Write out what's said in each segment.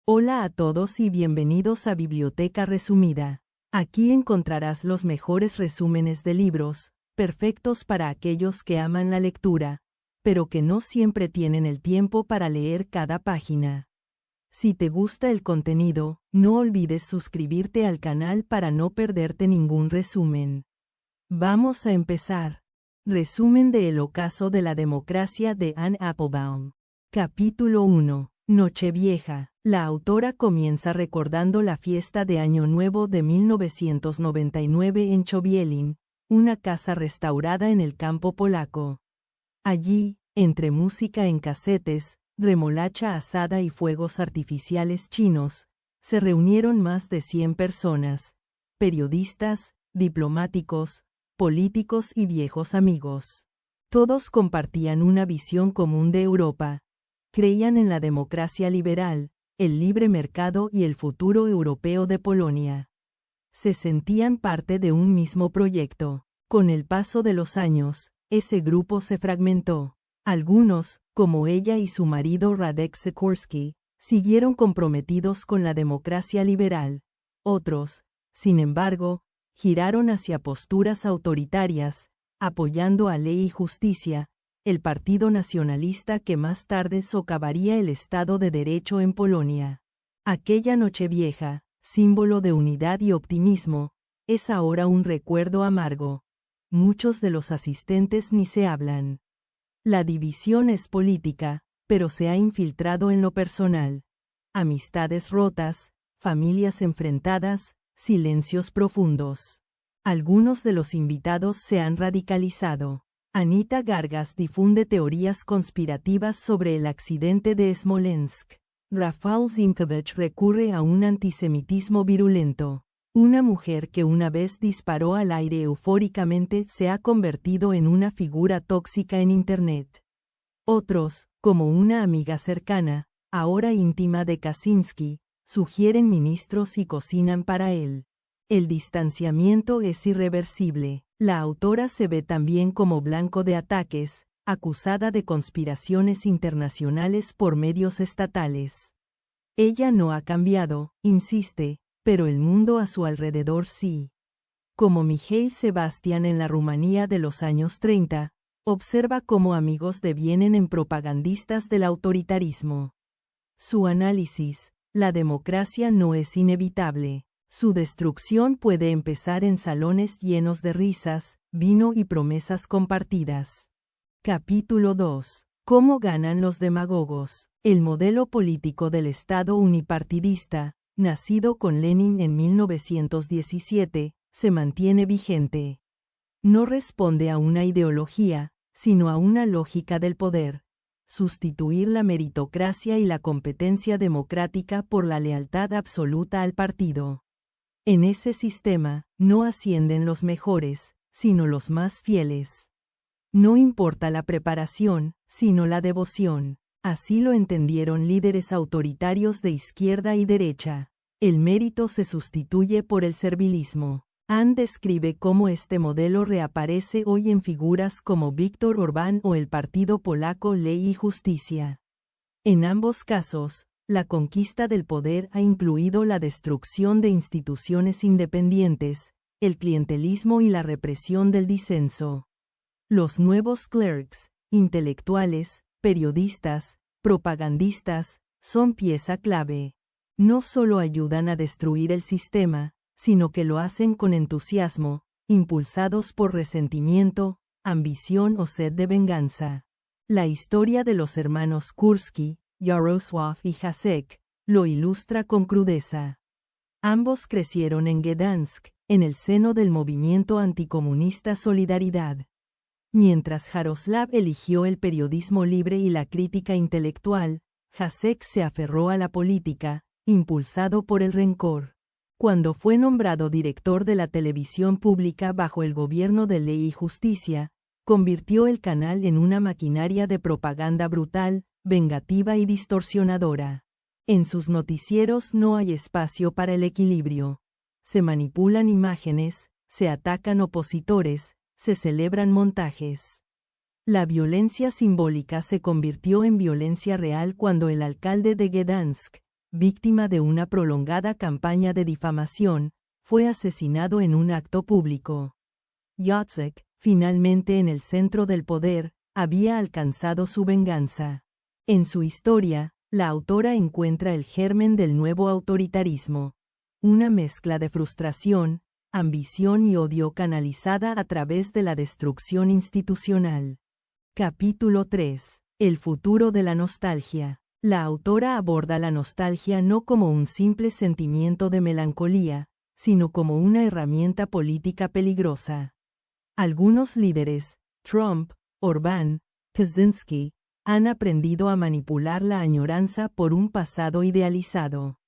Hola a todos y bienvenidos a Biblioteca Resumida. Aquí encontrarás los mejores resúmenes de libros, perfectos para aquellos que aman la lectura, pero que no siempre tienen el tiempo para leer cada página. Si te gusta el contenido, no olvides suscribirte al canal para no perderte ningún resumen. Vamos a empezar. Resumen de El ocaso de la democracia de Anne Applebaum. Capítulo 1. Nochevieja. La autora comienza recordando la fiesta de Año Nuevo de 1999 en Chowielin, una casa restaurada en el campo polaco. Allí, entre música en casetes, remolacha asada y fuegos artificiales chinos, se reunieron más de 100 personas, periodistas, diplomáticos, políticos y viejos amigos. Todos compartían una visión común de Europa. Creían en la democracia liberal, el libre mercado y el futuro europeo de Polonia. Se sentían parte de un mismo proyecto. Con el paso de los años, ese grupo se fragmentó. Algunos, como ella y su marido Radek Sikorski, siguieron comprometidos con la democracia liberal. Otros, sin embargo, giraron hacia posturas autoritarias, apoyando a Ley y Justicia, el partido nacionalista que más tarde socavaría el Estado de Derecho en Polonia. Aquella Nochevieja, símbolo de unidad y optimismo, es ahora un recuerdo amargo. Muchos de los asistentes ni se hablan. La división es política, pero se ha infiltrado en lo personal. Amistades rotas, familias enfrentadas, silencios profundos. Algunos de los invitados se han radicalizado. Anita Gargas difunde teorías conspirativas sobre el accidente de Smolensk. Rafał Ziemkiewicz recurre a un antisemitismo virulento. Una mujer que una vez disparó al aire eufóricamente se ha convertido en una figura tóxica en Internet. Otros, como una amiga cercana, ahora íntima de Kaczynski, sugieren ministros y cocinan para él. El distanciamiento es irreversible. La autora se ve también como blanco de ataques, acusada de conspiraciones internacionales por medios estatales. Ella no ha cambiado, insiste, pero el mundo a su alrededor sí. Como Mihail Sebastian en la Rumanía de los años 30, observa cómo amigos devienen en propagandistas del autoritarismo. Su análisis: la democracia no es inevitable. Su destrucción puede empezar en salones llenos de risas, vino y promesas compartidas. Capítulo 2. ¿Cómo ganan los demagogos? El modelo político del Estado unipartidista, nacido con Lenin en 1917, se mantiene vigente. No responde a una ideología, sino a una lógica del poder: sustituir la meritocracia y la competencia democrática por la lealtad absoluta al partido. En ese sistema, no ascienden los mejores, sino los más fieles. No importa la preparación, sino la devoción. Así lo entendieron líderes autoritarios de izquierda y derecha. El mérito se sustituye por el servilismo. Anne describe cómo este modelo reaparece hoy en figuras como Viktor Orbán o el partido polaco Ley y Justicia. En ambos casos, la conquista del poder ha incluido la destrucción de instituciones independientes, el clientelismo y la represión del disenso. Los nuevos clerics, intelectuales, periodistas, propagandistas, son pieza clave. No solo ayudan a destruir el sistema, sino que lo hacen con entusiasmo, impulsados por resentimiento, ambición o sed de venganza. La historia de los hermanos Kurski, Jarosław y Jacek, lo ilustra con crudeza. Ambos crecieron en Gdansk, en el seno del movimiento anticomunista Solidaridad. Mientras Jarosław eligió el periodismo libre y la crítica intelectual, Jacek se aferró a la política, impulsado por el rencor. Cuando fue nombrado director de la televisión pública bajo el gobierno de Ley y Justicia, convirtió el canal en una maquinaria de propaganda brutal, vengativa y distorsionadora. En sus noticieros no hay espacio para el equilibrio. Se manipulan imágenes, se atacan opositores, se celebran montajes. La violencia simbólica se convirtió en violencia real cuando el alcalde de Gdansk, víctima de una prolongada campaña de difamación, fue asesinado en un acto público. Jacek, finalmente en el centro del poder, había alcanzado su venganza. En su historia, la autora encuentra el germen del nuevo autoritarismo, una mezcla de frustración, ambición y odio canalizada a través de la destrucción institucional. Capítulo 3. El futuro de la nostalgia. La autora aborda la nostalgia no como un simple sentimiento de melancolía, sino como una herramienta política peligrosa. Algunos líderes, Trump, Orbán, Kaczynski, han aprendido a manipular la añoranza por un pasado idealizado.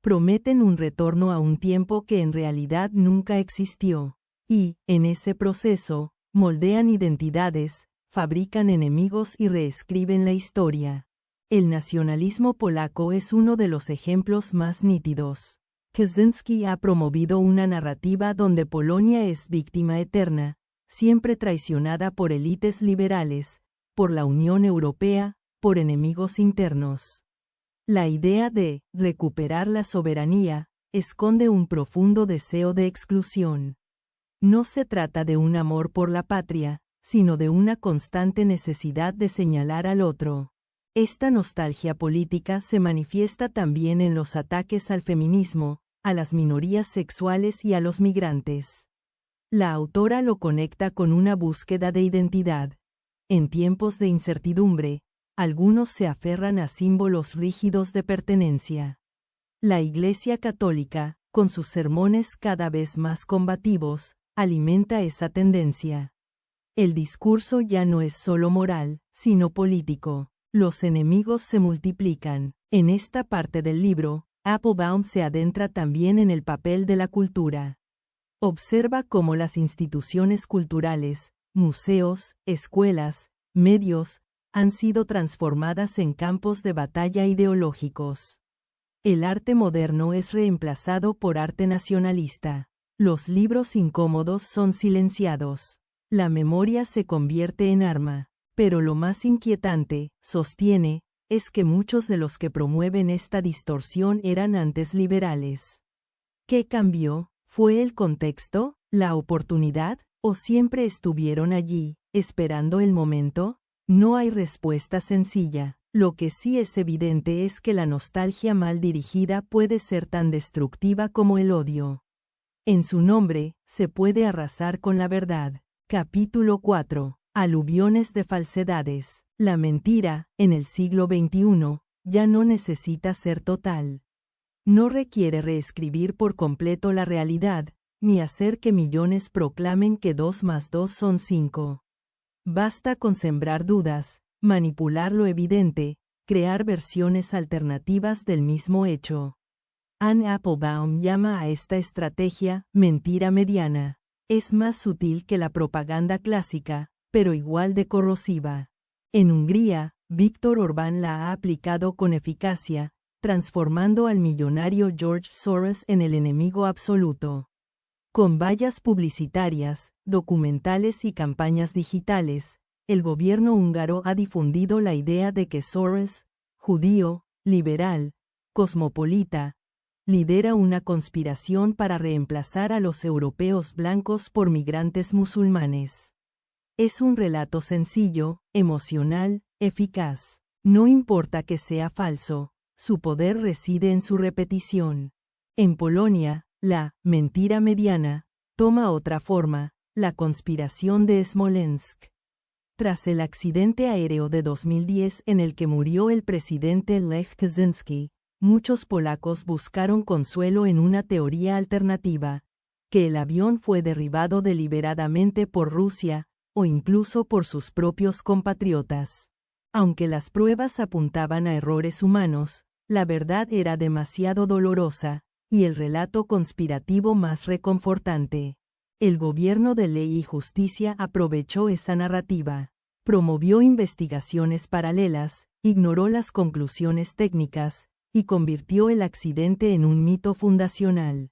Prometen un retorno a un tiempo que en realidad nunca existió, y, en ese proceso, moldean identidades, fabrican enemigos y reescriben la historia. El nacionalismo polaco es uno de los ejemplos más nítidos. Kaczynski ha promovido una narrativa donde Polonia es víctima eterna, siempre traicionada por élites liberales, por la Unión Europea, por enemigos internos. La idea de recuperar la soberanía esconde un profundo deseo de exclusión. No se trata de un amor por la patria, sino de una constante necesidad de señalar al otro. Esta nostalgia política se manifiesta también en los ataques al feminismo, a las minorías sexuales y a los migrantes. La autora lo conecta con una búsqueda de identidad. En tiempos de incertidumbre, algunos se aferran a símbolos rígidos de pertenencia. La Iglesia Católica, con sus sermones cada vez más combativos, alimenta esa tendencia. El discurso ya no es solo moral, sino político. Los enemigos se multiplican. En esta parte del libro, Applebaum se adentra también en el papel de la cultura. Observa cómo las instituciones culturales, museos, escuelas, medios, han sido transformadas en campos de batalla ideológicos. El arte moderno es reemplazado por arte nacionalista. Los libros incómodos son silenciados. La memoria se convierte en arma. Pero lo más inquietante, sostiene, es que muchos de los que promueven esta distorsión eran antes liberales. ¿Qué cambió? ¿Fue el contexto, la oportunidad, o siempre estuvieron allí, esperando el momento? No hay respuesta sencilla. Lo que sí es evidente es que la nostalgia mal dirigida puede ser tan destructiva como el odio. En su nombre, se puede arrasar con la verdad. Capítulo 4. Aluviones de falsedades. La mentira, en el siglo XXI, ya no necesita ser total. No requiere reescribir por completo la realidad, ni hacer que millones proclamen que 2 más 2 son 5. Basta con sembrar dudas, manipular lo evidente, crear versiones alternativas del mismo hecho. Anne Applebaum llama a esta estrategia mentira mediana. Es más sutil que la propaganda clásica, pero igual de corrosiva. En Hungría, Viktor Orbán la ha aplicado con eficacia, transformando al millonario George Soros en el enemigo absoluto. Con vallas publicitarias, documentales y campañas digitales, el gobierno húngaro ha difundido la idea de que Soros, judío, liberal, cosmopolita, lidera una conspiración para reemplazar a los europeos blancos por migrantes musulmanes. Es un relato sencillo, emocional, eficaz. No importa que sea falso, su poder reside en su repetición. En Polonia, la mentira mediana toma otra forma, la conspiración de Smolensk. Tras el accidente aéreo de 2010 en el que murió el presidente Lech Kaczynski, muchos polacos buscaron consuelo en una teoría alternativa, que el avión fue derribado deliberadamente por Rusia, o incluso por sus propios compatriotas. Aunque las pruebas apuntaban a errores humanos, la verdad era demasiado dolorosa, y el relato conspirativo más reconfortante. El gobierno de Ley y Justicia aprovechó esa narrativa, promovió investigaciones paralelas, ignoró las conclusiones técnicas, y convirtió el accidente en un mito fundacional.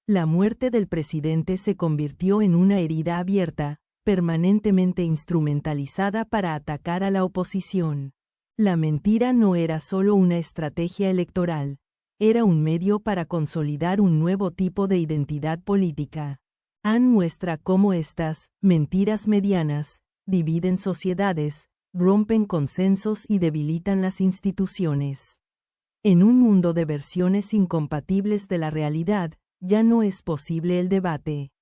La muerte del presidente se convirtió en una herida abierta, permanentemente instrumentalizada para atacar a la oposición. La mentira no era solo una estrategia electoral, era un medio para consolidar un nuevo tipo de identidad política. Anne muestra cómo estas mentiras medianas dividen sociedades, rompen consensos y debilitan las instituciones. En un mundo de versiones incompatibles de la realidad, ya no es posible el debate.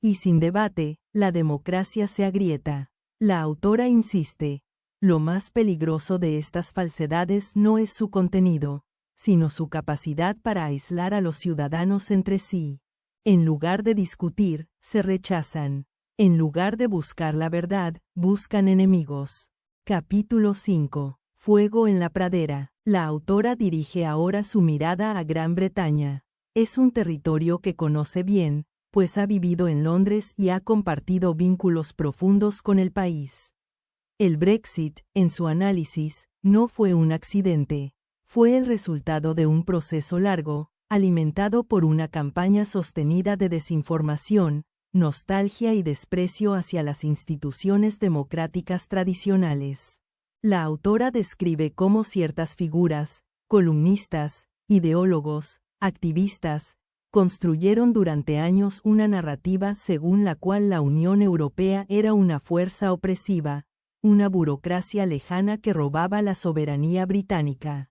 Y sin debate, la democracia se agrieta. La autora insiste, lo más peligroso de estas falsedades no es su contenido, sino su capacidad para aislar a los ciudadanos entre sí. En lugar de discutir, se rechazan. En lugar de buscar la verdad, buscan enemigos. Capítulo 5. Fuego en la pradera. La autora dirige ahora su mirada a Gran Bretaña. Es un territorio que conoce bien, pues ha vivido en Londres y ha compartido vínculos profundos con el país. El Brexit, en su análisis, no fue un accidente. Fue el resultado de un proceso largo, alimentado por una campaña sostenida de desinformación, nostalgia y desprecio hacia las instituciones democráticas tradicionales. La autora describe cómo ciertas figuras, columnistas, ideólogos, activistas, construyeron durante años una narrativa según la cual la Unión Europea era una fuerza opresiva, una burocracia lejana que robaba la soberanía británica.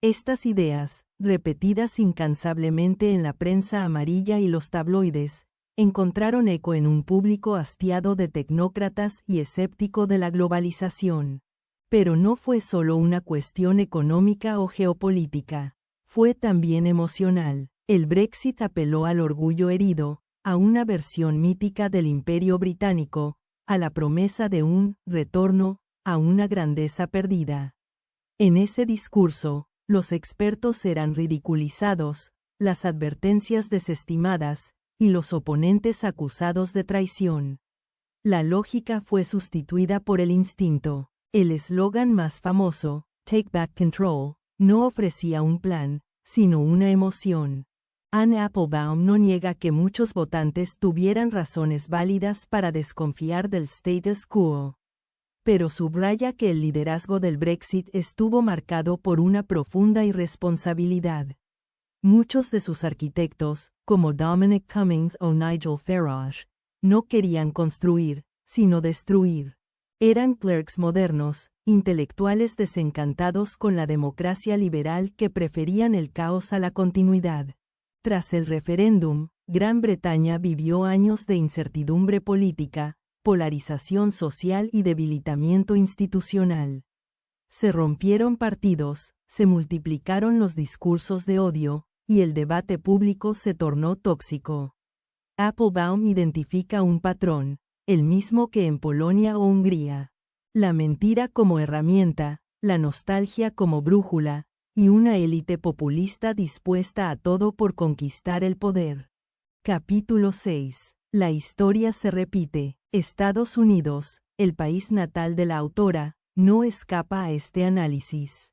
Estas ideas, repetidas incansablemente en la prensa amarilla y los tabloides, encontraron eco en un público hastiado de tecnócratas y escéptico de la globalización. Pero no fue solo una cuestión económica o geopolítica, fue también emocional. El Brexit apeló al orgullo herido, a una versión mítica del Imperio Británico, a la promesa de un retorno a una grandeza perdida. En ese discurso, los expertos eran ridiculizados, las advertencias desestimadas, y los oponentes acusados de traición. La lógica fue sustituida por el instinto. El eslogan más famoso, Take Back Control, no ofrecía un plan, sino una emoción. Anne Applebaum no niega que muchos votantes tuvieran razones válidas para desconfiar del status quo. Pero subraya que el liderazgo del Brexit estuvo marcado por una profunda irresponsabilidad. Muchos de sus arquitectos, como Dominic Cummings o Nigel Farage, no querían construir, sino destruir. Eran clerks modernos, intelectuales desencantados con la democracia liberal que preferían el caos a la continuidad. Tras el referéndum, Gran Bretaña vivió años de incertidumbre política, polarización social y debilitamiento institucional. Se rompieron partidos, se multiplicaron los discursos de odio, y el debate público se tornó tóxico. Applebaum identifica un patrón, el mismo que en Polonia o Hungría. La mentira como herramienta, la nostalgia como brújula, y una élite populista dispuesta a todo por conquistar el poder. Capítulo 6. La historia se repite. Estados Unidos, el país natal de la autora, no escapa a este análisis.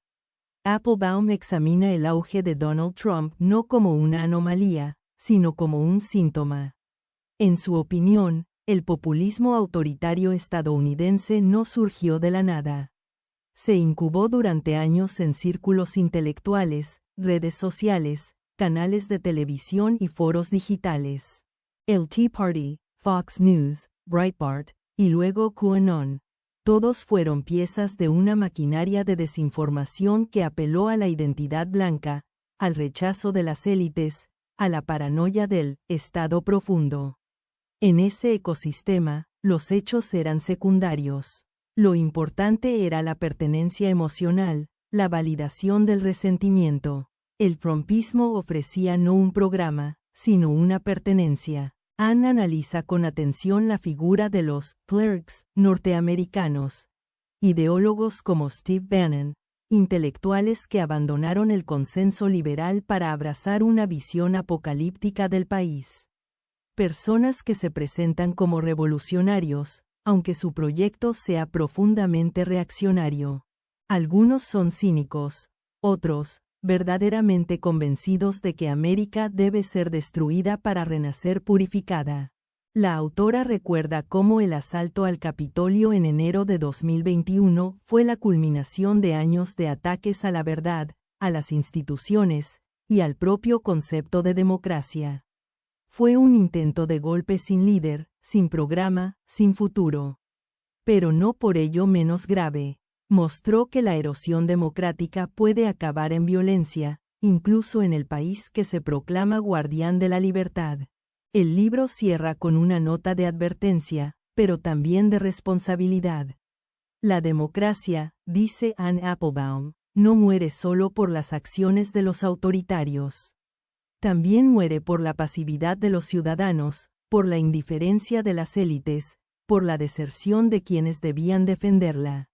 Applebaum examina el auge de Donald Trump no como una anomalía, sino como un síntoma. En su opinión, el populismo autoritario estadounidense no surgió de la nada. Se incubó durante años en círculos intelectuales, redes sociales, canales de televisión y foros digitales. El Tea Party, Fox News, Breitbart, y luego QAnon. Todos fueron piezas de una maquinaria de desinformación que apeló a la identidad blanca, al rechazo de las élites, a la paranoia del Estado profundo. En ese ecosistema, los hechos eran secundarios. Lo importante era la pertenencia emocional, la validación del resentimiento. El trumpismo ofrecía no un programa, sino una pertenencia. Anne analiza con atención la figura de los clerks norteamericanos, ideólogos como Steve Bannon, intelectuales que abandonaron el consenso liberal para abrazar una visión apocalíptica del país. Personas que se presentan como revolucionarios, aunque su proyecto sea profundamente reaccionario. Algunos son cínicos, otros, verdaderamente convencidos de que América debe ser destruida para renacer purificada. La autora recuerda cómo el asalto al Capitolio en enero de 2021 fue la culminación de años de ataques a la verdad, a las instituciones, y al propio concepto de democracia. Fue un intento de golpe sin líder, sin programa, sin futuro. Pero no por ello menos grave. Mostró que la erosión democrática puede acabar en violencia, incluso en el país que se proclama guardián de la libertad. El libro cierra con una nota de advertencia, pero también de responsabilidad. La democracia, dice Anne Applebaum, no muere solo por las acciones de los autoritarios. También muere por la pasividad de los ciudadanos, por la indiferencia de las élites, por la deserción de quienes debían defenderla.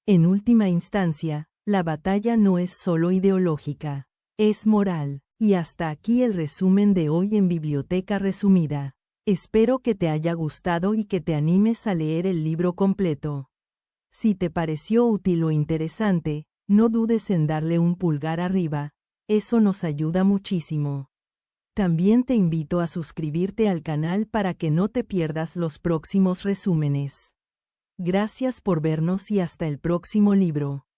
En última instancia, la batalla no es solo ideológica, es moral. Y hasta aquí el resumen de hoy en Biblioteca Resumida. Espero que te haya gustado y que te animes a leer el libro completo. Si te pareció útil o interesante, no dudes en darle un pulgar arriba, eso nos ayuda muchísimo. También te invito a suscribirte al canal para que no te pierdas los próximos resúmenes. Gracias por vernos y hasta el próximo libro.